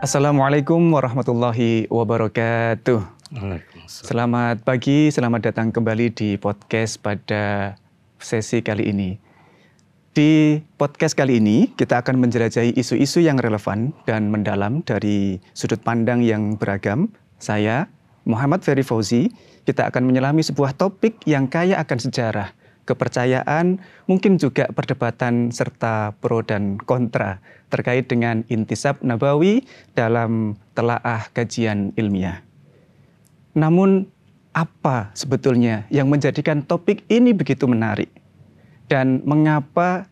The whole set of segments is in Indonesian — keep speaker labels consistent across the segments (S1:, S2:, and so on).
S1: Assalamualaikum warahmatullahi wabarakatuh. Selamat pagi, selamat datang kembali di podcast pada sesi kali ini. Di podcast kali ini kita akan menjelajahi isu-isu yang relevan dan mendalam dari sudut pandang yang beragam. Saya, Muhammad Ferry Fauzi, kita akan menyelami sebuah topik yang kaya akan sejarah, kepercayaan, mungkin juga perdebatan serta pro dan kontra terkait dengan intisab nabawi dalam telaah kajian ilmiah. Namun apa sebetulnya yang menjadikan topik ini begitu menarik? Dan mengapa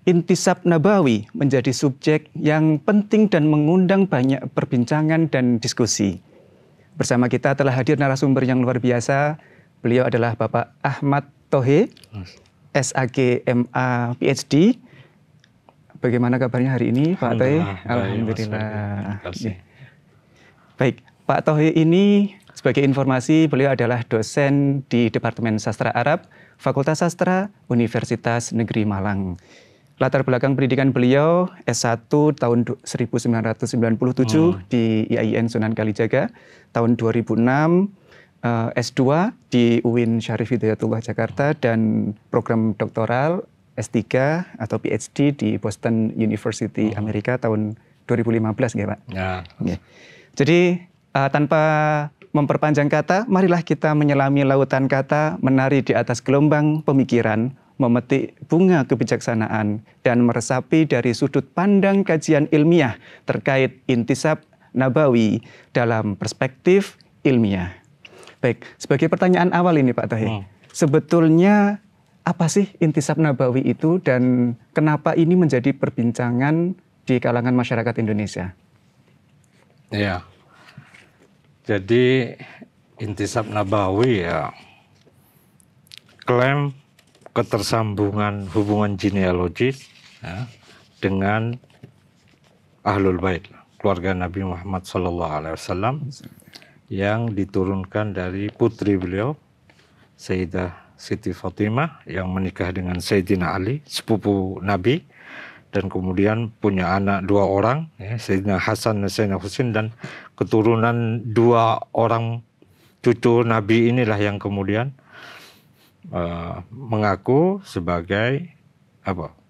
S1: intisab nabawi menjadi subjek yang penting dan mengundang banyak perbincangan dan diskusi? Bersama kita telah hadir narasumber yang luar biasa. Beliau adalah Bapak Ahmad Thohir, SAG MA PhD. Bagaimana kabarnya hari ini, Pak Thohir? Alhamdulillah. Baik, Pak Thohir ini sebagai informasi beliau adalah dosen di Departemen Sastra Arab, Fakultas Sastra, Universitas Negeri Malang. Latar belakang pendidikan beliau S1 tahun 1997 di IAIN Sunan Kalijaga, tahun 2006 S2 di UIN Syarif Hidayatullah Jakarta, dan program doktoral S3 atau PhD di Boston University Amerika tahun 2015 ya Pak? Ya. Jadi tanpa memperpanjang kata, marilah kita menyelami lautan kata, menari di atas gelombang pemikiran, memetik bunga kebijaksanaan, dan meresapi dari sudut pandang kajian ilmiah terkait intisab nabawi dalam perspektif ilmiah. Baik, sebagai pertanyaan awal ini Pak Thohir, sebetulnya apa sih intisab nabawi itu dan kenapa ini menjadi perbincangan di kalangan masyarakat Indonesia?
S2: Ya, jadi intisab nabawi ya klaim ketersambungan hubungan genealogis ya, dengan Ahlul Bait, keluarga Nabi Muhammad SAW yang diturunkan dari putri beliau, Sayyidah Siti Fatimah, yang menikah dengan Sayyidina Ali, sepupu Nabi, dan kemudian punya anak 2 orang, ya, Sayyidina Hasan dan Sayyidina Husain, dan keturunan 2 orang cucu Nabi inilah yang kemudian mengaku sebagai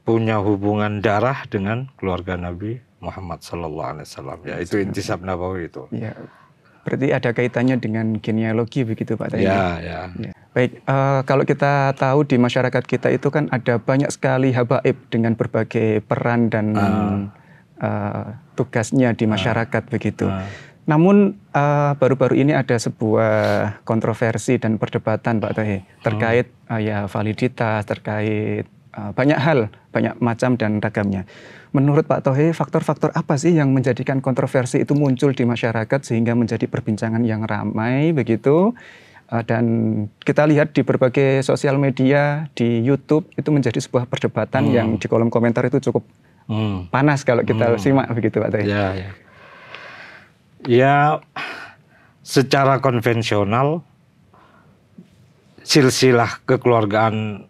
S2: punya hubungan darah dengan keluarga Nabi Muhammad SAW. Ya, itu intisab nabawi itu.
S1: Ya. Berarti ada kaitannya dengan genealogi begitu Pak Thohir?
S2: Ya.
S1: Baik, kalau kita tahu di masyarakat kita itu kan ada banyak sekali habaib dengan berbagai peran dan tugasnya di masyarakat begitu. Namun baru-baru ini ada sebuah kontroversi dan perdebatan Pak Thohir terkait validitas, terkait banyak hal, banyak macam dan ragamnya. Menurut Pak Thohir, faktor-faktor apa sih yang menjadikan kontroversi itu muncul di masyarakat sehingga menjadi perbincangan yang ramai begitu? Dan kita lihat di berbagai sosial media, di YouTube itu menjadi sebuah perdebatan yang di kolom komentar itu cukup panas kalau kita simak begitu Pak Thohir.
S2: Ya, secara konvensional silsilah kekeluargaan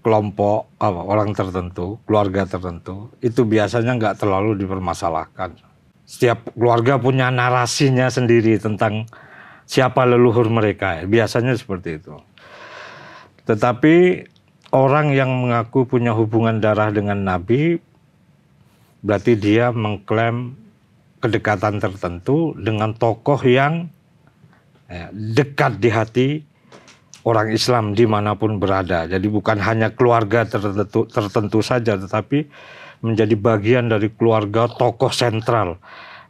S2: kelompok orang tertentu, keluarga tertentu, itu biasanya nggak terlalu dipermasalahkan. Setiap keluarga punya narasinya sendiri tentang siapa leluhur mereka, biasanya seperti itu. Tetapi orang yang mengaku punya hubungan darah dengan Nabi, berarti dia mengklaim kedekatan tertentu dengan tokoh yang dekat di hati orang Islam dimanapun berada. Jadi bukan hanya keluarga tertentu saja, tetapi menjadi bagian dari keluarga tokoh sentral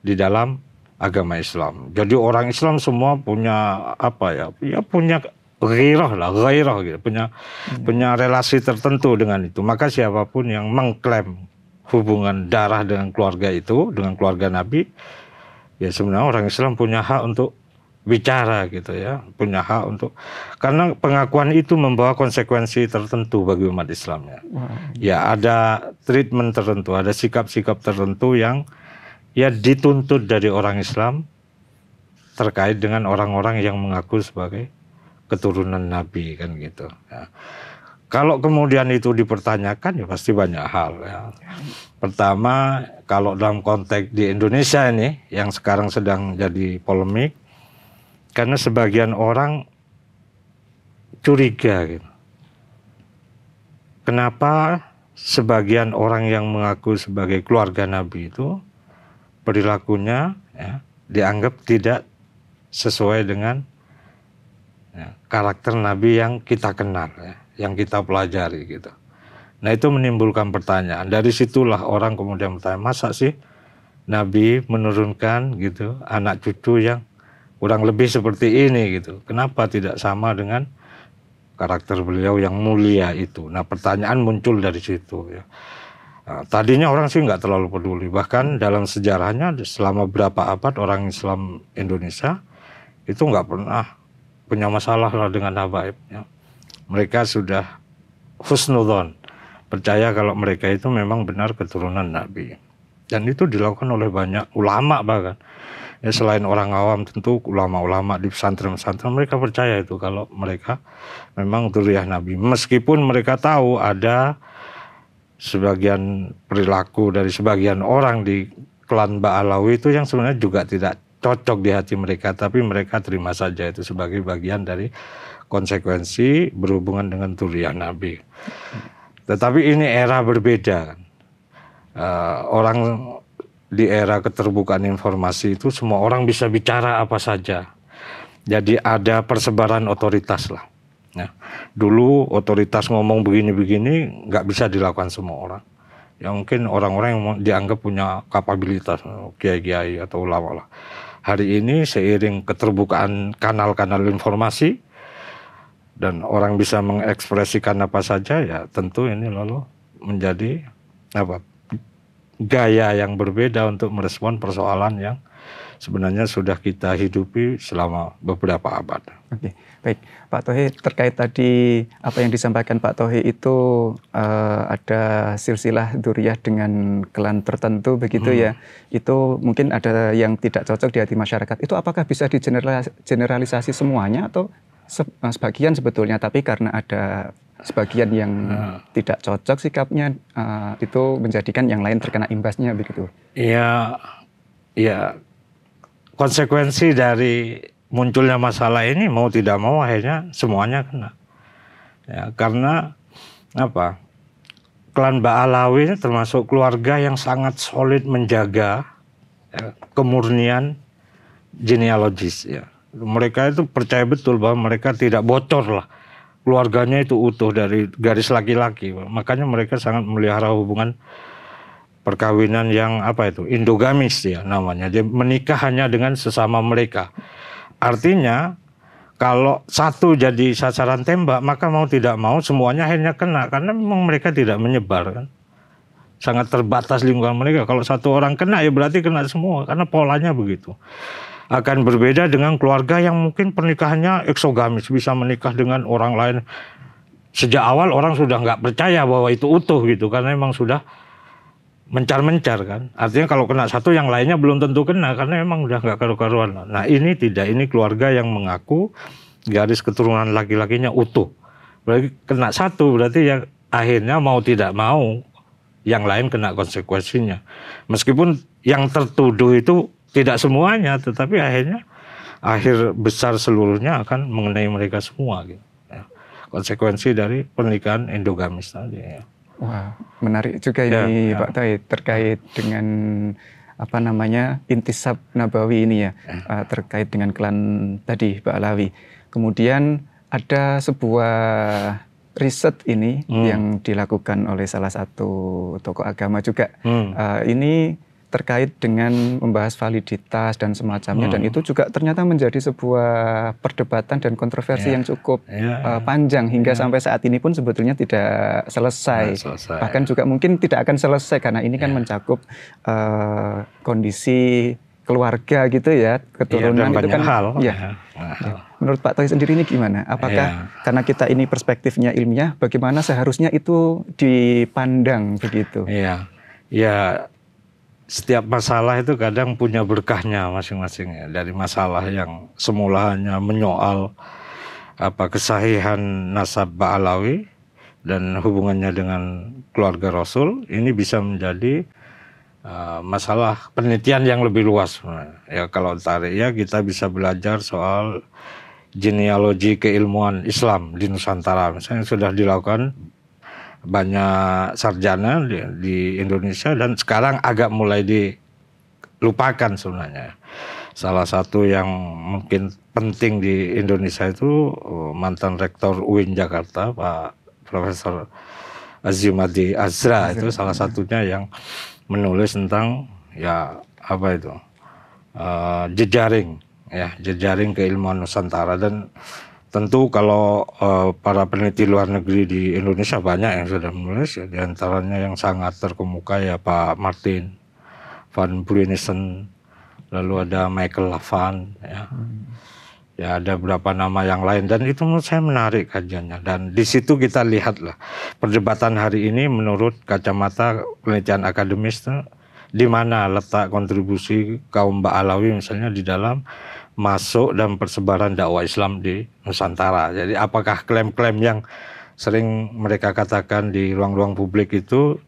S2: di dalam agama Islam. Jadi orang Islam semua punya punya ghairah gitu, punya relasi tertentu dengan itu. Maka siapapun yang mengklaim hubungan darah dengan keluarga itu, dengan keluarga Nabi, ya sebenarnya orang Islam punya hak untuk bicara gitu ya, punya hak untuk, karena pengakuan itu membawa konsekuensi tertentu bagi umat Islam ya. Ya ada treatment tertentu, ada sikap-sikap tertentu yang ya dituntut dari orang Islam terkait dengan orang-orang yang mengaku sebagai keturunan Nabi kan gitu. Ya. kalau kemudian itu dipertanyakan ya pasti banyak hal ya. Pertama, kalau dalam konteks di Indonesia ini yang sekarang sedang jadi polemik, karena sebagian orang curiga gitu. Kenapa sebagian orang yang mengaku sebagai keluarga Nabi itu perilakunya ya, dianggap tidak sesuai dengan ya, karakter Nabi yang kita kenal, ya, yang kita pelajari gitu. Nah itu menimbulkan pertanyaan. Dari situlah orang kemudian bertanya, masa sih Nabi menurunkan gitu anak cucu yang kurang lebih seperti ini gitu? Kenapa tidak sama dengan karakter beliau yang mulia itu? Nah pertanyaan muncul dari situ ya. Nah, tadinya orang sih nggak terlalu peduli, bahkan dalam sejarahnya selama berapa abad orang Islam Indonesia itu nggak pernah punya masalah lah dengan habaib ya. Mereka sudah husnudzon, percaya kalau mereka itu memang benar keturunan Nabi, dan itu dilakukan oleh banyak ulama bahkan. Ya, selain orang awam tentu ulama-ulama di pesantren-pesantren mereka percaya itu kalau mereka memang dzurriyyah Nabi. Meskipun mereka tahu ada sebagian perilaku dari sebagian orang di klan Ba'alawi itu yang sebenarnya juga tidak cocok di hati mereka, tapi mereka terima saja itu sebagai bagian dari konsekuensi berhubungan dengan dzurriyyah Nabi. Tetapi ini era berbeda. Orang di era keterbukaan informasi itu semua orang bisa bicara apa saja. Jadi ada persebaran otoritas lah. Ya. Dulu otoritas ngomong begini-begini nggak bisa dilakukan semua orang. Ya mungkin orang-orang yang dianggap punya kapabilitas, kiai-kiai atau ulama lah. Hari ini seiring keterbukaan kanal-kanal informasi dan orang bisa mengekspresikan apa saja, ya tentu ini lalu menjadi apa? Gaya yang berbeda untuk merespon persoalan yang sebenarnya sudah kita hidupi selama beberapa abad.
S1: Oke, baik Pak Thohir, terkait tadi apa yang disampaikan Pak Thohir itu ada silsilah dzurriyyah dengan klan tertentu begitu ya. Itu mungkin ada yang tidak cocok di hati masyarakat. Itu apakah bisa digeneralisasi semuanya atau sebagian sebetulnya, tapi karena ada sebagian yang tidak cocok sikapnya, itu menjadikan yang lain terkena imbasnya begitu?
S2: Ya, konsekuensi dari munculnya masalah ini mau tidak mau akhirnya semuanya kena. Ya, karena apa? Klan Ba'alawi termasuk keluarga yang sangat solid menjaga ya, kemurnian genealogis. Ya. Mereka itu percaya betul bahwa mereka tidak bocor lah. Keluarganya itu utuh dari garis laki-laki, makanya mereka sangat melihara hubungan perkawinan yang apa itu endogamis ya namanya. Dia menikah hanya dengan sesama mereka. Artinya kalau satu jadi sasaran tembak, maka mau tidak mau semuanya akhirnya kena, karena memang mereka tidak menyebar kan. Sangat terbatas lingkungan mereka. Kalau satu orang kena ya berarti kena semua, karena polanya begitu. Akan berbeda dengan keluarga yang mungkin pernikahannya eksogamis, bisa menikah dengan orang lain. Sejak awal orang sudah nggak percaya bahwa itu utuh gitu, karena memang sudah mencar-mencar kan. Artinya kalau kena satu yang lainnya belum tentu kena, karena memang udah nggak karu-karuan. Nah ini tidak, ini keluarga yang mengaku garis keturunan laki-lakinya utuh. Berarti kena satu, berarti yang akhirnya mau tidak mau yang lain kena konsekuensinya. Meskipun yang tertuduh itu tidak semuanya, tetapi akhir besar seluruhnya akan mengenai mereka semua gitu. Ya. Konsekuensi dari pernikahan endogamis tadi. Ya.
S1: Wah, menarik juga ini Pak Thohir terkait dengan apa namanya intisab Nabawi ini ya, terkait dengan klan tadi Ba'alawi. Kemudian ada sebuah riset ini yang dilakukan oleh salah satu tokoh agama juga. Ini terkait dengan membahas validitas dan semacamnya, dan itu juga ternyata menjadi sebuah perdebatan dan kontroversi yang cukup panjang hingga sampai saat ini pun sebetulnya tidak selesai. Bahkan juga mungkin tidak akan selesai karena ini kan mencakup kondisi keluarga gitu ya, keturunan itu kan
S2: hal.
S1: Menurut Pak Thohir sendiri ini gimana? Apakah karena kita ini perspektifnya ilmiah, bagaimana seharusnya itu dipandang begitu?
S2: Ya, setiap masalah itu kadang punya berkahnya masing-masing ya. Dari masalah yang semula hanya menyoal kesahihan nasab Ba'alawi, dan hubungannya dengan keluarga Rasul, ini bisa menjadi masalah penelitian yang lebih luas. Ya kalau tarik ya kita bisa belajar soal genealogi keilmuan Islam di Nusantara, misalnya sudah dilakukan banyak sarjana di Indonesia dan sekarang agak mulai dilupakan sebenarnya. Salah satu yang mungkin penting di Indonesia itu mantan rektor UIN Jakarta, Pak Profesor Azimadi Azra, itu salah satunya yang menulis tentang ya apa itu jejaring keilmuan Nusantara. Dan tentu kalau para peneliti luar negeri di Indonesia banyak yang sudah menulis, ya, diantaranya yang sangat terkemuka ya Pak Martin van Bruinissen, lalu ada Michael Lavand, ya ada beberapa nama yang lain, dan itu menurut saya menarik kajiannya. Dan di situ kita lihatlah perdebatan hari ini menurut kacamata penelitian akademis di mana letak kontribusi kaum Ba'alawi misalnya di dalam masuk dan persebaran dakwah Islam di Nusantara. Jadi apakah klaim-klaim yang sering mereka katakan di ruang-ruang publik itu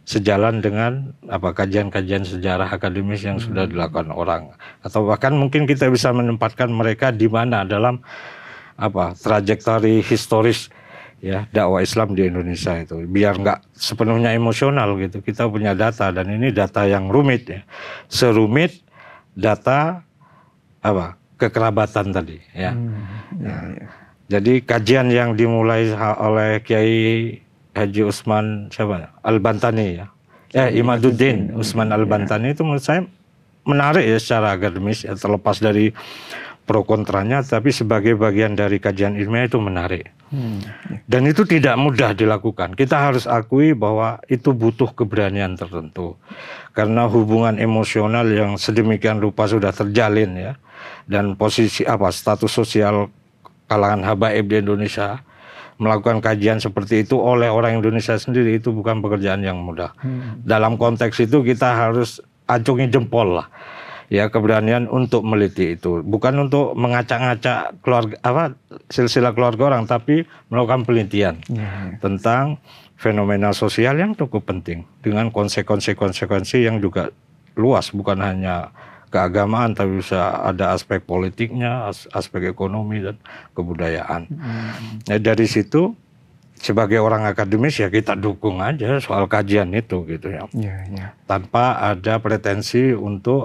S2: sejalan dengan kajian-kajian sejarah akademis yang sudah dilakukan orang, atau bahkan mungkin kita bisa menempatkan mereka di mana dalam trajektori historis ya dakwah Islam di Indonesia itu, biar nggak sepenuhnya emosional gitu. Kita punya data, dan ini data yang rumit ya, serumit data kekerabatan tadi ya. Jadi kajian yang dimulai oleh Kiai Haji Usman Al-Bantani Imaduddin Usman Al-Bantani itu menurut saya menarik ya secara akademis ya, terlepas dari pro kontranya, tapi sebagai bagian dari kajian ilmiah itu menarik. Dan itu tidak mudah dilakukan. Kita harus akui bahwa itu butuh keberanian tertentu, karena hubungan emosional yang sedemikian rupa sudah terjalin ya, dan posisi status sosial kalangan habaib di Indonesia, melakukan kajian seperti itu oleh orang Indonesia sendiri itu bukan pekerjaan yang mudah. Dalam konteks itu kita harus acungi jempol lah ya, keberanian untuk meliti itu, bukan untuk mengacak-ngacak keluarga silsilah keluarga orang, tapi melakukan penelitian tentang fenomena sosial yang cukup penting dengan konsekuensi yang juga luas, bukan hanya keagamaan, tapi bisa ada aspek politiknya, aspek ekonomi dan kebudayaan. Nah, dari situ sebagai orang akademis ya kita dukung aja soal kajian itu gitu ya, tanpa ada pretensi untuk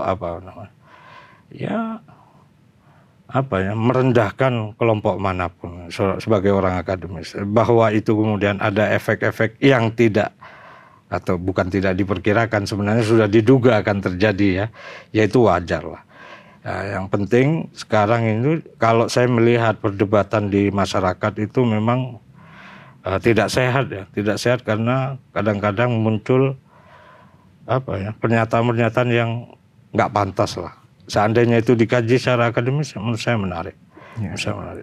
S2: merendahkan kelompok manapun sebagai orang akademis. Bahwa itu kemudian ada efek-efek yang tidak atau bukan tidak diperkirakan, sebenarnya sudah diduga akan terjadi ya, yaitu wajar lah. Ya, yang penting sekarang ini kalau saya melihat perdebatan di masyarakat itu memang tidak sehat ya, tidak sehat karena kadang-kadang muncul pernyataan-pernyataan yang nggak pantas lah. Seandainya itu dikaji secara akademis, menurut saya menarik.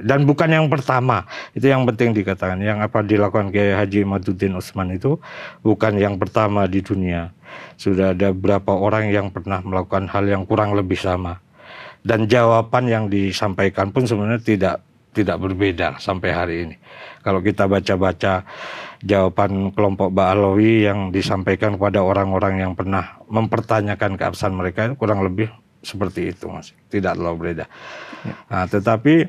S2: Dan bukan yang pertama, itu yang penting dikatakan. Yang dilakukan Kiai Haji Imaduddin Usman itu bukan yang pertama di dunia. Sudah ada beberapa orang yang pernah melakukan hal yang kurang lebih sama. Dan jawaban yang disampaikan pun sebenarnya tidak berbeda sampai hari ini. Kalau kita baca-baca jawaban kelompok Ba'alawi yang disampaikan kepada orang-orang yang pernah mempertanyakan keabsahan mereka, kurang lebih seperti itu, Mas. Tidak terlalu berbeda. Nah, tetapi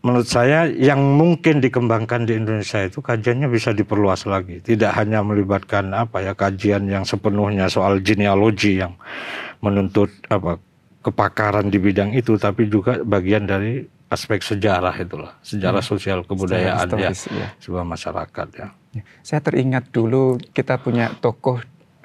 S2: menurut saya yang mungkin dikembangkan di Indonesia itu kajiannya bisa diperluas lagi. Tidak hanya melibatkan kajian yang sepenuhnya soal genealogi yang menuntut kepakaran di bidang itu, tapi juga bagian dari aspek sejarah itulah, sejarah sosial kebudayaan sebuah masyarakat ya.
S1: Saya teringat dulu kita punya tokoh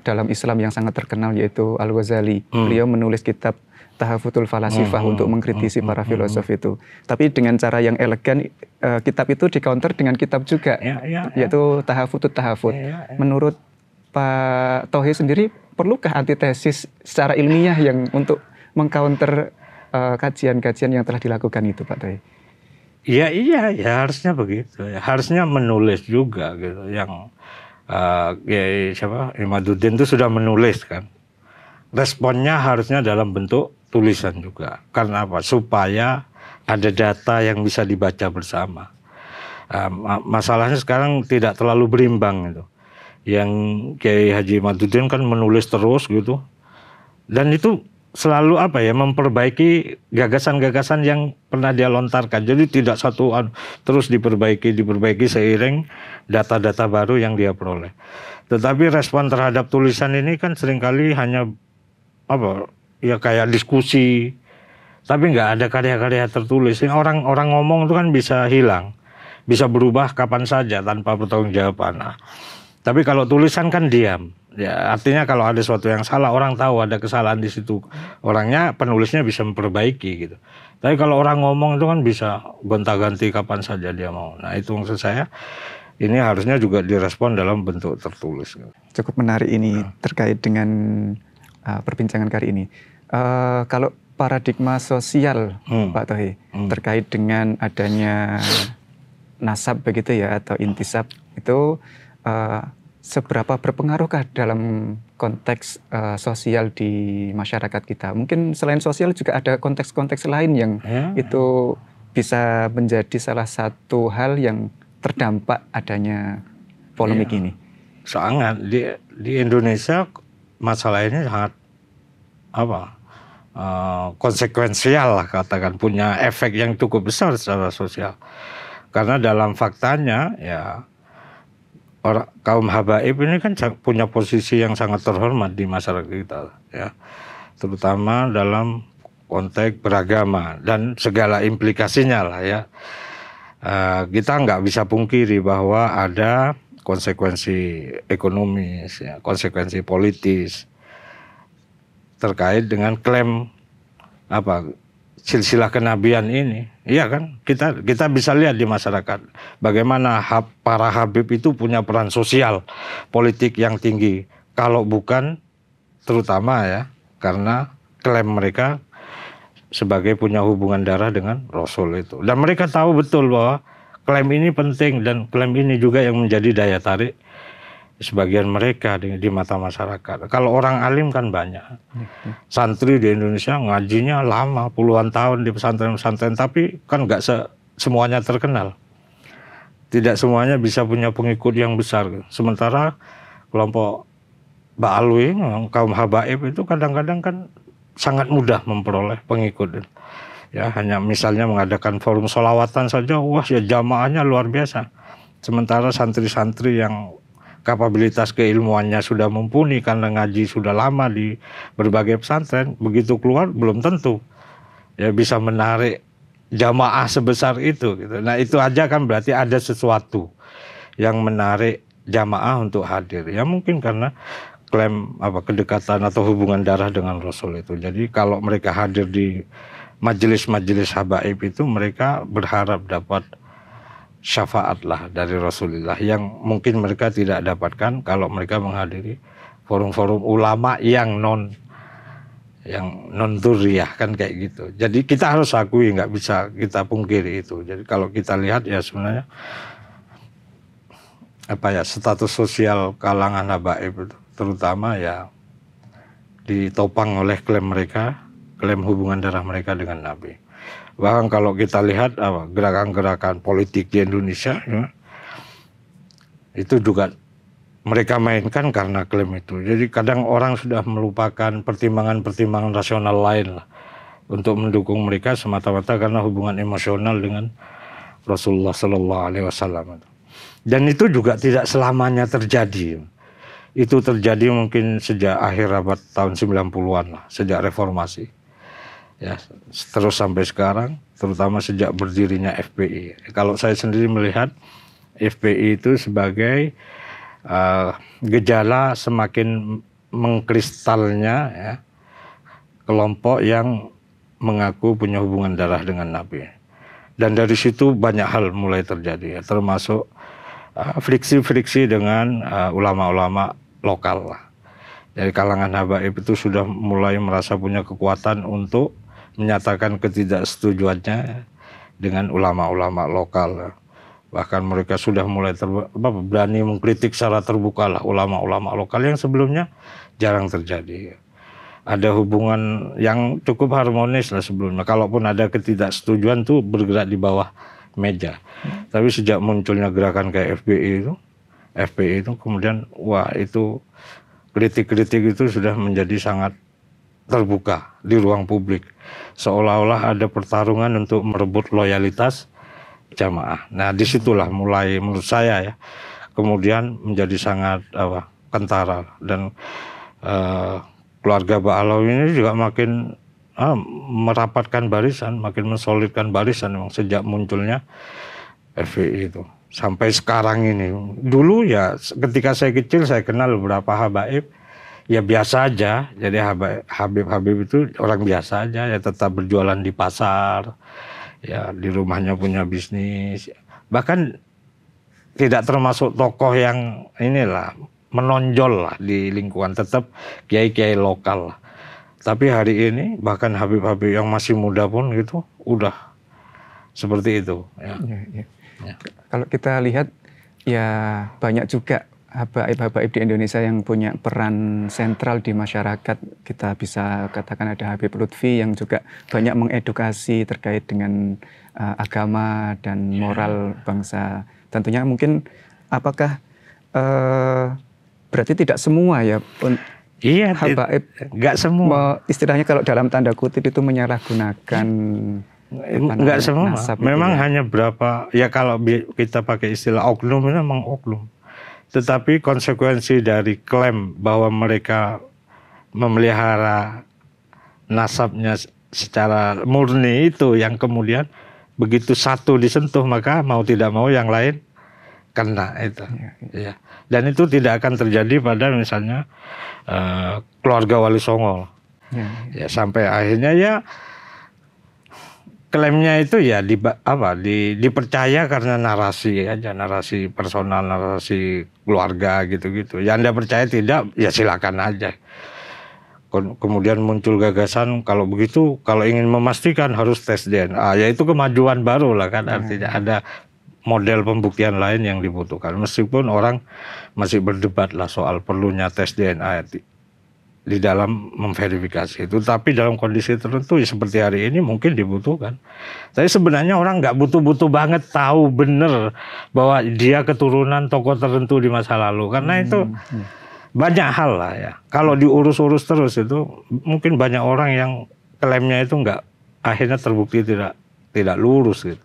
S1: dalam Islam yang sangat terkenal yaitu Al-Ghazali. Beliau menulis kitab Tahafutul Falasifah untuk mengkritisi para filosof itu. Tapi dengan cara yang elegan, kitab itu di-counter dengan kitab juga, yaitu Tahafutut Tahafut. Menurut Pak Tauhid sendiri, perlukah antitesis secara ilmiah yang untuk mengcounter kajian-kajian yang telah dilakukan itu, Pak Tauhid?
S2: Iya, harusnya begitu. Harusnya menulis juga gitu. Yang Imaduddin itu sudah menulis kan. Responnya harusnya dalam bentuk tulisan juga. Karena Supaya ada data yang bisa dibaca bersama. Masalahnya sekarang tidak terlalu berimbang gitu. Yang Kiai Haji Maduddin kan menulis terus gitu, dan itu selalu memperbaiki gagasan-gagasan yang pernah dia lontarkan. Jadi tidak satu terus diperbaiki seiring data-data baru yang dia peroleh. Tetapi respon terhadap tulisan ini kan seringkali hanya kayak diskusi, tapi nggak ada karya-karya tertulis. Orang ngomong itu kan bisa hilang, bisa berubah kapan saja tanpa pertanggungjawaban. Tapi kalau tulisan kan diam. Ya, artinya kalau ada sesuatu yang salah, orang tahu ada kesalahan di situ. Penulisnya bisa memperbaiki gitu. Tapi kalau orang ngomong itu kan bisa gonta-ganti kapan saja dia mau. Nah, itu maksud saya, ini harusnya juga direspon dalam bentuk tertulis.
S1: Cukup menarik ini terkait dengan perbincangan kali ini. Kalau paradigma sosial, Pak Tohi, terkait dengan adanya nasab begitu ya, atau intisab, itu seberapa berpengaruhkah dalam konteks sosial di masyarakat kita? Mungkin selain sosial juga ada konteks-konteks lain yang itu bisa menjadi salah satu hal yang terdampak adanya polemik ini.
S2: Sangat di Indonesia masalah ini sangat konsekuensial lah, katakan, punya efek yang cukup besar secara sosial. Karena dalam faktanya ya, kaum habaib ini kan punya posisi yang sangat terhormat di masyarakat kita ya, terutama dalam konteks beragama dan segala implikasinya lah ya. Kita nggak bisa pungkiri bahwa ada konsekuensi ekonomis ya, konsekuensi politis terkait dengan klaim silsilah kenabian ini. Iya kan, kita bisa lihat di masyarakat bagaimana para habib itu punya peran sosial politik yang tinggi. Kalau bukan terutama ya karena klaim mereka sebagai punya hubungan darah dengan Rasul itu. Dan mereka tahu betul bahwa klaim ini penting, dan klaim ini juga yang menjadi daya tarik sebagian mereka di mata masyarakat. Kalau orang alim kan banyak. Santri di Indonesia ngajinya lama, puluhan tahun di pesantren-pesantren, tapi kan nggak semuanya terkenal. Tidak semuanya bisa punya pengikut yang besar. Sementara kelompok Ba'alwi, kaum habaib itu kadang-kadang kan sangat mudah memperoleh pengikut. Ya, hanya misalnya mengadakan forum sholawatan saja, ya jamaahnya luar biasa. Sementara santri-santri yang kapabilitas keilmuannya sudah mumpuni karena ngaji sudah lama di berbagai pesantren, begitu keluar belum tentu ya bisa menarik jamaah sebesar itu gitu. Nah, itu aja kan berarti ada sesuatu yang menarik jamaah untuk hadir. Ya mungkin karena klaim kedekatan atau hubungan darah dengan Rasul itu. Jadi kalau mereka hadir di majelis-majelis habaib itu, mereka berharap dapat syafaat lah dari Rasulullah yang mungkin mereka tidak dapatkan kalau mereka menghadiri forum-forum ulama yang non dzurriyah kan kayak gitu. Jadi kita harus akui, nggak bisa kita pungkiri itu. Jadi kalau kita lihat ya sebenarnya status sosial kalangan habaib itu terutama ya ditopang oleh klaim mereka, klaim hubungan darah mereka dengan Nabi. Bahkan kalau kita lihat gerakan-gerakan politik di Indonesia ya, itu juga mereka mainkan karena klaim itu. Jadi kadang orang sudah melupakan pertimbangan-pertimbangan rasional lain lah untuk mendukung mereka semata-mata karena hubungan emosional dengan Rasulullah Sallallahu Alaihi Wasallam. Dan itu juga tidak selamanya terjadi. Itu terjadi mungkin sejak akhir abad tahun 90-an lah, sejak reformasi. Ya, terus sampai sekarang, terutama sejak berdirinya FPI. Kalau saya sendiri melihat FPI itu sebagai gejala semakin mengkristalnya ya, kelompok yang mengaku punya hubungan darah dengan Nabi. Dan dari situ banyak hal mulai terjadi ya, termasuk friksi-friksi dengan ulama-ulama lokal lah. Dari kalangan habaib itu sudah mulai merasa punya kekuatan untuk menyatakan ketidaksetujuannya dengan ulama-ulama lokal. Bahkan mereka sudah mulai berani mengkritik secara terbuka lah ulama-ulama lokal yang sebelumnya jarang terjadi. Ada hubungan yang cukup harmonis lah sebelumnya. Kalaupun ada ketidaksetujuan tuh bergerak di bawah meja. Tapi sejak munculnya gerakan kayak FPI itu kemudian wah itu kritik-kritik itu sudah menjadi sangat terbuka di ruang publik. Seolah-olah ada pertarungan untuk merebut loyalitas jamaah. Nah disitulah mulai menurut saya ya kemudian menjadi sangat kentara dan keluarga Pak Alawi ini juga makin merapatkan barisan, makin mensolidkan barisan memang sejak munculnya FPI itu sampai sekarang ini. Dulu ya ketika saya kecil saya kenal beberapa habaib ya biasa aja, jadi Habib itu orang biasa aja ya tetap berjualan di pasar, ya di rumahnya punya bisnis, bahkan tidak termasuk tokoh yang inilah menonjol lah di lingkungan, tetap kiai-kiai lokal lah. Tapi hari ini bahkan Habib-Habib yang masih muda pun gitu udah seperti itu. Ya.
S1: Ya. Kalau kita lihat ya banyak juga habaib-habaib di Indonesia yang punya peran sentral di masyarakat. Kita bisa katakan ada Habib Lutfi yang juga banyak mengedukasi terkait dengan agama dan moral bangsa. Tentunya mungkin apakah berarti tidak semua ya
S2: iya,
S1: habaib
S2: nggak semua.
S1: Istilahnya kalau dalam tanda kutip itu menyalahgunakan
S2: nggak semua. Memang
S1: ya.
S2: hanya berapa ya kalau kita pakai istilah oknum itu memang oknum. Tetapi konsekuensi dari klaim bahwa mereka memelihara nasabnya secara murni itu yang kemudian begitu satu disentuh maka mau tidak mau yang lain kena itu. Ya. Dan itu tidak akan terjadi pada misalnya keluarga Wali Songo. Ya sampai akhirnya ya klaimnya itu ya dipercaya karena narasi aja, narasi personal, narasi keluarga gitu-gitu. Ya Anda percaya tidak, ya silakan aja. Kemudian muncul gagasan kalau begitu, kalau ingin memastikan harus tes DNA. Ya itu kemajuan baru lah kan, artinya ada model pembuktian lain yang dibutuhkan. Meskipun orang masih berdebat lah soal perlunya tes DNA di dalam memverifikasi itu, tapi dalam kondisi tertentu ya seperti hari ini mungkin dibutuhkan. Tapi sebenarnya orang nggak butuh-butuh banget tahu benar bahwa dia keturunan tokoh tertentu di masa lalu, karena itu banyak hal lah ya. Kalau diurus-urus terus itu mungkin banyak orang yang klaimnya itu nggak akhirnya terbukti tidak lurus gitu.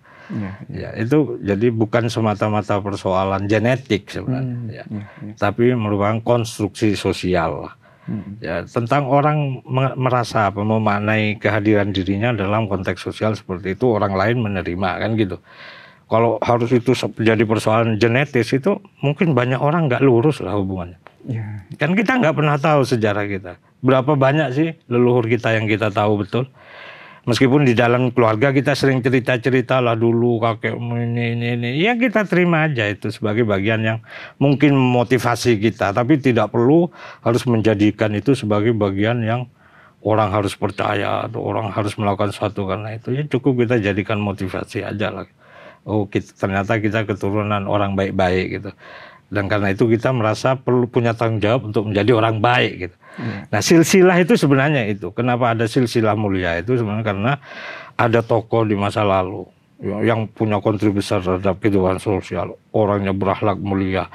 S2: Ya itu jadi bukan semata-mata persoalan genetik sebenarnya, tapi merupakan konstruksi sosial lah. Ya, tentang orang merasa memaknai kehadiran dirinya dalam konteks sosial seperti itu, orang lain menerima kan gitu. Kalau harus itu jadi persoalan genetis itu mungkin banyak orang nggak lurus lah hubungannya. Kan kita nggak pernah tahu sejarah kita. Berapa banyak sih leluhur kita yang kita tahu betul. Meskipun di dalam keluarga kita sering cerita-cerita lah dulu kakekmu ini. Ya kita terima aja itu sebagai bagian yang mungkin memotivasi kita. Tapi tidak perlu harus menjadikan itu sebagai bagian yang orang harus percaya atau orang harus melakukan sesuatu karena itu. Ya cukup kita jadikan motivasi aja lah. Oh ternyata kita keturunan orang baik-baik gitu. Dan karena itu kita merasa perlu punya tanggung jawab untuk menjadi orang baik gitu. Nah silsilah itu sebenarnya itu. Kenapa ada silsilah mulia itu sebenarnya karena ada tokoh di masa lalu yang punya kontribusi terhadap kehidupan sosial. Orangnya berakhlak mulia.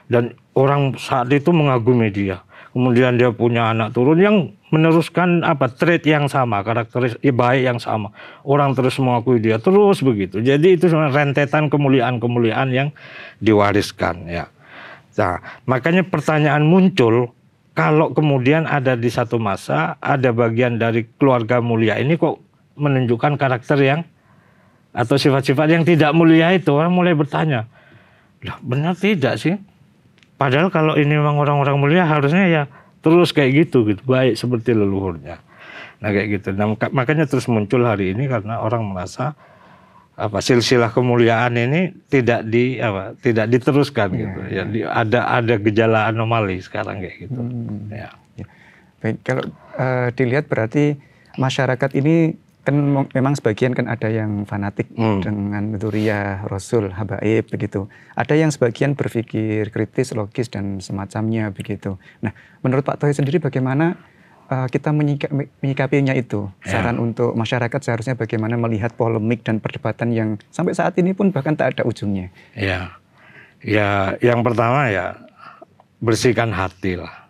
S2: Dan orang saat itu mengagumi dia. Kemudian dia punya anak turun yang meneruskan trait yang sama, karakteristik baik yang sama. Orang terus mengakui dia, terus begitu. Jadi itu sebenarnya rentetan kemuliaan-kemuliaan yang diwariskan ya. Nah, makanya pertanyaan muncul, kalau kemudian ada di satu masa, ada bagian dari keluarga mulia ini kok menunjukkan karakter yang, atau sifat-sifat yang tidak mulia itu, orang mulai bertanya, lah benar tidak sih? Padahal kalau ini memang orang-orang mulia harusnya ya terus kayak gitu, baik seperti leluhurnya. Nah kayak gitu, nah, makanya terus muncul hari ini karena orang merasa silsilah kemuliaan ini tidak diteruskan gitu. Ya, ada gejala anomali sekarang kayak gitu. Ya.
S1: Baik, kalau dilihat berarti masyarakat ini kan memang sebagian kan ada yang fanatik dengan dzurriyyah Rasul, habaib begitu. Ada yang sebagian berpikir kritis, logis dan semacamnya begitu. Nah, menurut Pak Thohir sendiri bagaimana kita menyikapinya itu? Saran untuk masyarakat seharusnya bagaimana melihat polemik dan perdebatan yang sampai saat ini pun bahkan tak ada ujungnya?
S2: Ya, yang pertama ya bersihkan hati lah.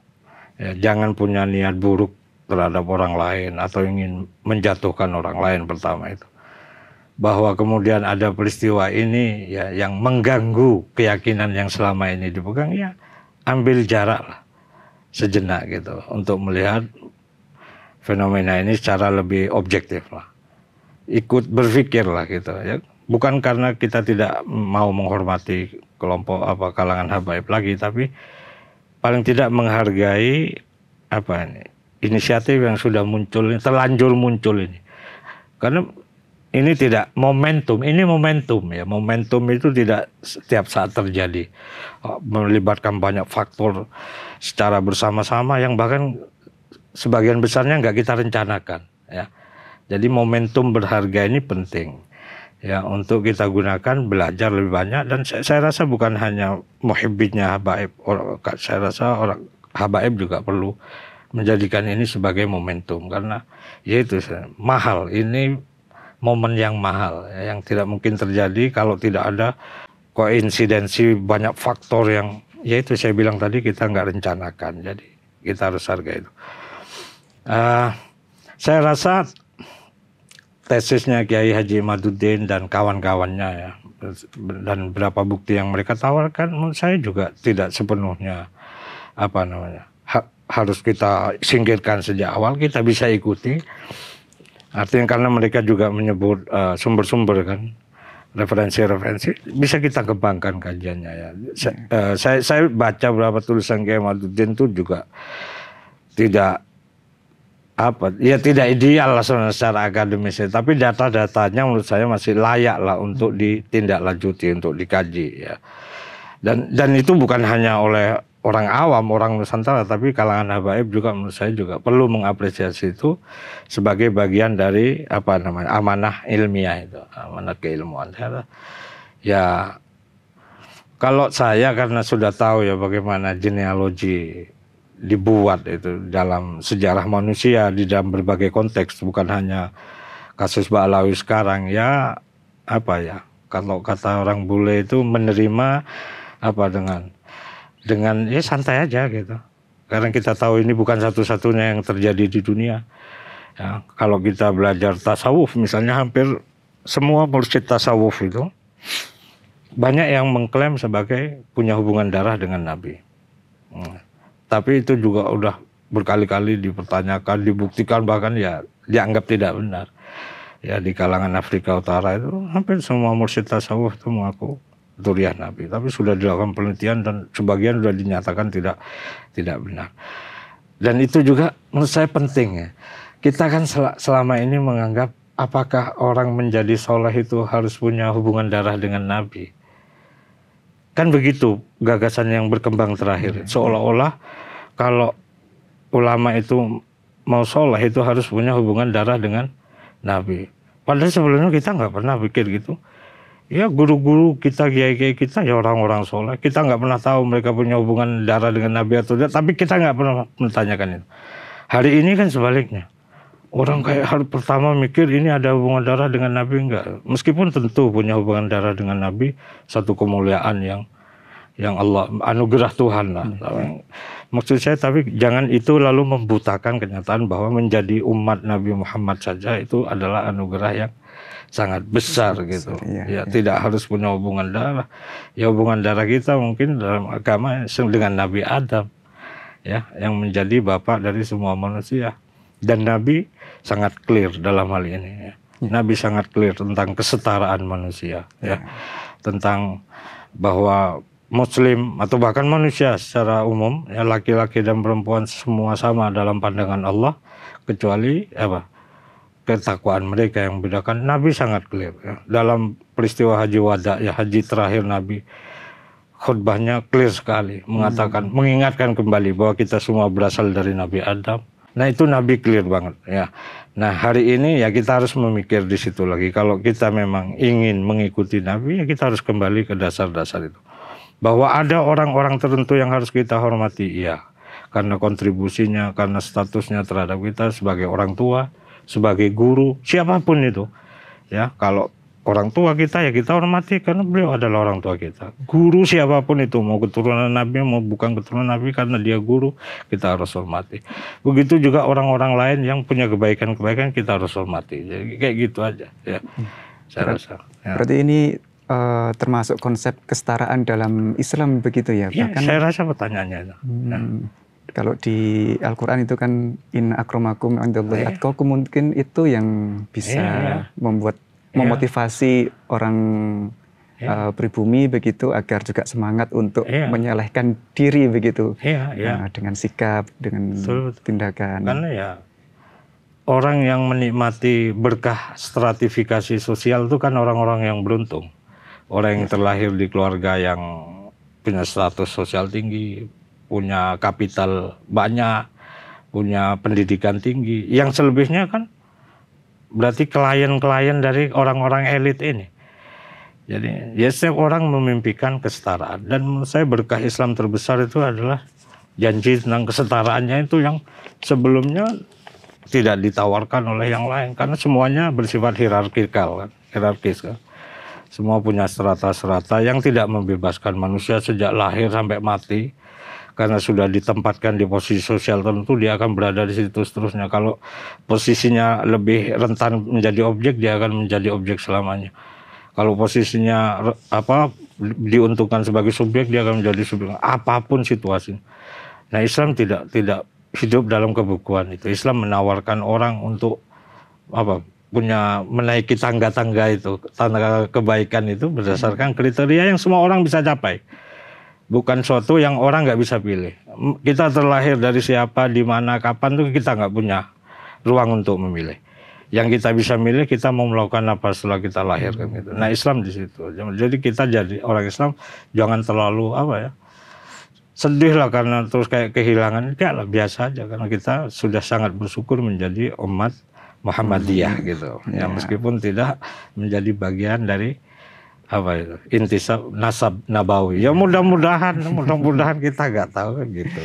S2: Ya, jangan punya niat buruk terhadap orang lain atau ingin menjatuhkan orang lain pertama itu. Bahwa kemudian ada peristiwa ini ya yang mengganggu keyakinan yang selama ini dipegang, ya ambil jarak lah sejenak gitu untuk melihat fenomena ini secara lebih objektif lah. Ikut berpikir lah gitu ya. Bukan karena kita tidak mau menghormati kelompok kalangan habaib lagi, tapi paling tidak menghargai inisiatif yang sudah muncul, terlanjur muncul ini. Karena ini tidak momentum, ini momentum ya. Momentum itu tidak setiap saat terjadi. Melibatkan banyak faktor secara bersama-sama yang bahkan sebagian besarnya nggak kita rencanakan ya. Jadi momentum berharga ini penting ya untuk kita gunakan, belajar lebih banyak. Dan saya rasa bukan hanya muhibbinnya habaib, saya rasa orang habaib juga perlu menjadikan ini sebagai momentum, karena yaitu mahal, ini momen yang mahal ya, yang tidak mungkin terjadi kalau tidak ada koinsidensi banyak faktor yang yaitu saya bilang tadi kita nggak rencanakan. Jadi kita harus hargai itu. Saya rasa tesisnya Kiai Haji Imaduddin dan kawan-kawannya ya, dan berapa bukti yang mereka tawarkan, menurut saya juga tidak sepenuhnya harus kita singkirkan sejak awal. Kita bisa ikuti. Artinya karena mereka juga menyebut sumber-sumber kan, referensi-referensi, bisa kita kembangkan kajiannya ya. Saya baca beberapa tulisan Kiai Imaduddin itu juga tidak tidak ideal lah secara akademis, tapi data-datanya menurut saya masih layak lah untuk ditindaklanjuti, untuk dikaji ya. Dan itu bukan hanya oleh orang awam, orang Nusantara, tapi kalangan habaib juga menurut saya juga perlu mengapresiasi itu sebagai bagian dari amanah ilmiah itu, amanah keilmuan. Ya kalau saya karena sudah tahu ya bagaimana genealogi dibuat itu dalam sejarah manusia di dalam berbagai konteks, bukan hanya kasus Ba'alawi sekarang ya, kalau kata orang bule itu menerima dengan ya santai aja gitu. Karena kita tahu ini bukan satu-satunya yang terjadi di dunia. Ya, kalau kita belajar tasawuf misalnya, hampir semua mursyid tasawuf itu banyak yang mengklaim sebagai punya hubungan darah dengan Nabi. Tapi itu juga udah berkali-kali dipertanyakan, dibuktikan, bahkan ya dianggap tidak benar. Ya di kalangan Afrika Utara itu hampir semua mursyid tasawuf itu mengaku dzurriyyah Nabi, tapi sudah dilakukan penelitian dan sebagian sudah dinyatakan tidak benar. Dan itu juga menurut saya penting ya. Kita kan selama ini menganggap apakah orang menjadi soleh itu harus punya hubungan darah dengan Nabi. Kan begitu gagasan yang berkembang terakhir. Seolah-olah kalau ulama itu mau soleh itu harus punya hubungan darah dengan Nabi. Padahal sebelumnya kita nggak pernah pikir gitu. Ya guru-guru kita, kiai-kiai kita ya orang-orang soleh. Kita nggak pernah tahu mereka punya hubungan darah dengan Nabi atau tidak. Tapi kita nggak pernah menanyakan itu. Hari ini kan sebaliknya. Orang kayak hari pertama mikir ini ada hubungan darah dengan Nabi enggak. Meskipun tentu punya hubungan darah dengan Nabi, satu kemuliaan yang Allah anugerah Tuhan lah. Maksud saya, tapi jangan itu lalu membutakan kenyataan bahwa menjadi umat Nabi Muhammad saja itu adalah anugerah yang sangat besar gitu. Ya, tidak harus punya hubungan darah. Ya hubungan darah kita mungkin dalam agama dengan Nabi Adam ya, yang menjadi bapak dari semua manusia. Dan Nabi sangat clear dalam hal ini ya. Nabi sangat clear tentang kesetaraan manusia ya. Tentang bahwa Muslim atau bahkan manusia secara umum ya, laki-laki dan perempuan semua sama dalam pandangan Allah, kecuali ketakwaan mereka yang membedakan. Nabi sangat clear ya. Dalam peristiwa Haji Wada ya, haji terakhir Nabi, khutbahnya clear sekali, mengatakan, mengingatkan kembali bahwa kita semua berasal dari Nabi Adam. Nah itu Nabi clear banget ya. Nah hari ini ya kita harus memikir di situ lagi. Kalau kita memang ingin mengikuti Nabi ya kita harus kembali ke dasar-dasar itu. Bahwa ada orang-orang tertentu yang harus kita hormati, iya. karena kontribusinya, karena statusnya terhadap kita sebagai orang tua, sebagai guru, siapapun itu. Ya, kalau orang tua kita ya kita hormati karena beliau adalah orang tua kita. Guru siapapun itu, mau keturunan Nabi, mau bukan keturunan Nabi, karena dia guru, kita harus hormati. Begitu juga orang-orang lain yang punya kebaikan-kebaikan, kita harus hormati. Jadi kayak gitu aja ya. Saya rasa. Ya.
S1: Berarti ini termasuk konsep kesetaraan dalam Islam begitu ya?
S2: Ya,
S1: Bahkan,
S2: saya rasa pertanyaannya itu.
S1: Kalau di Al-Quran itu kan inna akramakum indallahi atqakum, mungkin itu yang bisa membuat memotivasi orang pribumi begitu agar juga semangat untuk menyalehkan diri begitu. Dengan sikap, dengan tindakan.
S2: Karena ya orang yang menikmati berkah stratifikasi sosial itu kan orang-orang yang beruntung. Orang yang terlahir di keluarga yang punya status sosial tinggi, punya kapital banyak, punya pendidikan tinggi. Yang selebihnya kan berarti klien-klien dari orang-orang elit ini. Jadi ya setiap orang memimpikan kesetaraan. Dan menurut saya berkah Islam terbesar itu adalah janji tentang kesetaraannya itu yang sebelumnya tidak ditawarkan oleh yang lain. Karena semuanya bersifat hierarkis kan. Semua punya strata-strata yang tidak membebaskan manusia sejak lahir sampai mati. Karena sudah ditempatkan di posisi sosial tertentu, dia akan berada di situ seterusnya. Kalau posisinya lebih rentan menjadi objek, dia akan menjadi objek selamanya. Kalau posisinya diuntungkan sebagai subjek, dia akan menjadi subjek. Apapun situasi. Nah, Islam tidak hidup dalam kebukuan itu. Islam menawarkan orang untuk menaiki tangga-tangga itu, tangga kebaikan itu berdasarkan kriteria yang semua orang bisa capai. Bukan suatu yang orang nggak bisa pilih. Kita terlahir dari siapa, di mana, kapan tuh kita nggak punya ruang untuk memilih. Yang kita bisa milih, kita mau melakukan apa setelah kita lahir kan gitu. Nah, Islam di situ. Jadi kita jadi orang Islam jangan terlalu sedih lah karena terus kayak kehilangan. Kayak lah biasa aja karena kita sudah sangat bersyukur menjadi umat Muhammadiyah gitu. Ya meskipun tidak menjadi bagian dari intisab nasab nabawi. Ya mudah-mudahan kita nggak tahu kan gitu.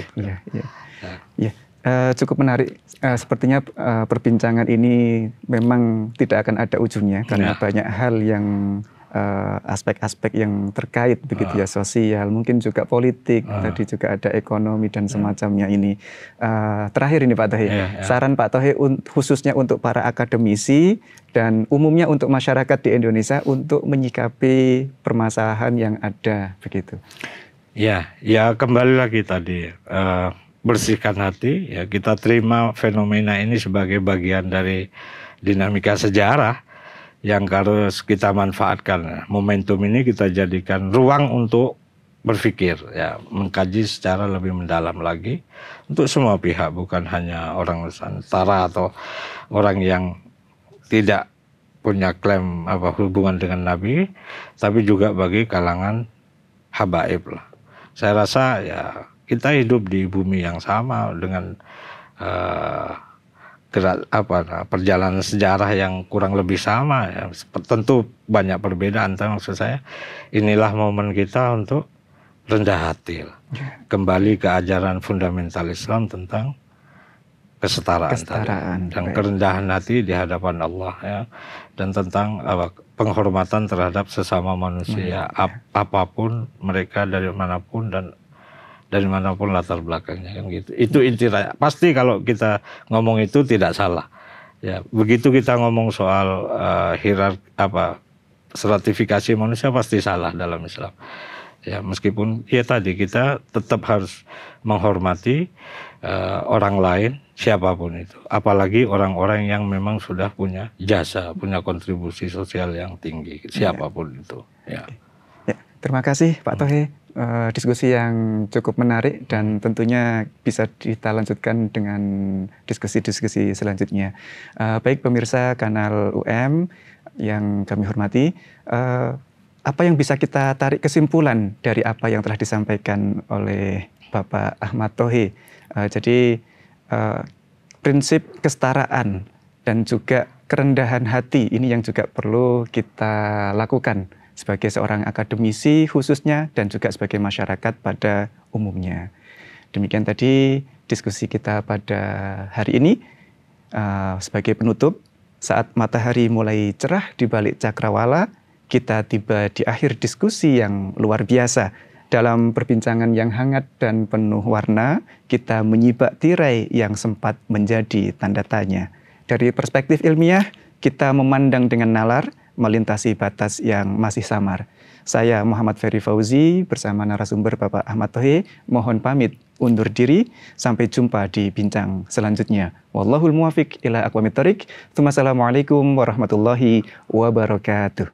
S1: Cukup menarik. Sepertinya perbincangan ini memang tidak akan ada ujungnya karena banyak hal yang aspek-aspek yang terkait begitu ya, sosial, mungkin juga politik, tadi juga ada ekonomi dan semacamnya ini. Terakhir ini Pak Tohe, saran Pak Tohe khususnya untuk para akademisi dan umumnya untuk masyarakat di Indonesia untuk menyikapi permasalahan yang ada begitu.
S2: Ya kembali lagi tadi bersihkan hati, ya kita terima fenomena ini sebagai bagian dari dinamika sejarah yang harus kita manfaatkan. Momentum ini kita jadikan ruang untuk berpikir, ya, mengkaji secara lebih mendalam lagi untuk semua pihak, bukan hanya orang Nusantara atau orang yang tidak punya klaim hubungan dengan Nabi, tapi juga bagi kalangan habaib lah. Saya rasa ya kita hidup di bumi yang sama dengan perjalanan sejarah yang kurang lebih sama ya. Tentu banyak perbedaan, tapi maksud saya inilah momen kita untuk rendah hati lah. Kembali ke ajaran fundamental Islam tentang kesetaraan. Dan kerendahan hati di hadapan Allah ya, dan tentang penghormatan terhadap sesama manusia, apapun mereka, dari manapun dan dari manapun latar belakangnya kan gitu. Itu intinya. Pasti kalau kita ngomong itu tidak salah. Ya, begitu kita ngomong soal stratifikasi manusia pasti salah dalam Islam. Ya, meskipun ya tadi kita tetap harus menghormati orang lain siapapun itu. Apalagi orang-orang yang memang sudah punya jasa, punya kontribusi sosial yang tinggi, siapapun itu. Ya.
S1: Ya, terima kasih Pak Tohe. Diskusi yang cukup menarik dan tentunya bisa kita lanjutkan dengan diskusi-diskusi selanjutnya. Baik pemirsa kanal UM yang kami hormati, apa yang bisa kita tarik kesimpulan dari apa yang telah disampaikan oleh Bapak Ahmad Tohe? Jadi prinsip kesetaraan dan juga kerendahan hati ini yang juga perlu kita lakukan sebagai seorang akademisi khususnya dan juga sebagai masyarakat pada umumnya. Demikian tadi diskusi kita pada hari ini. Sebagai penutup, saat matahari mulai cerah di balik cakrawala, kita tiba di akhir diskusi yang luar biasa. Dalam perbincangan yang hangat dan penuh warna, kita menyibak tirai yang sempat menjadi tanda tanya. Dari perspektif ilmiah, kita memandang dengan nalar, melintasi batas yang masih samar. Saya Muhammad Ferry Fauzi bersama narasumber Bapak Ahmad Thohe, mohon pamit undur diri. Sampai jumpa di bincang selanjutnya. Wallahul muwafiq ila aqwamit thoriq. Assalamualaikum warahmatullahi wabarakatuh.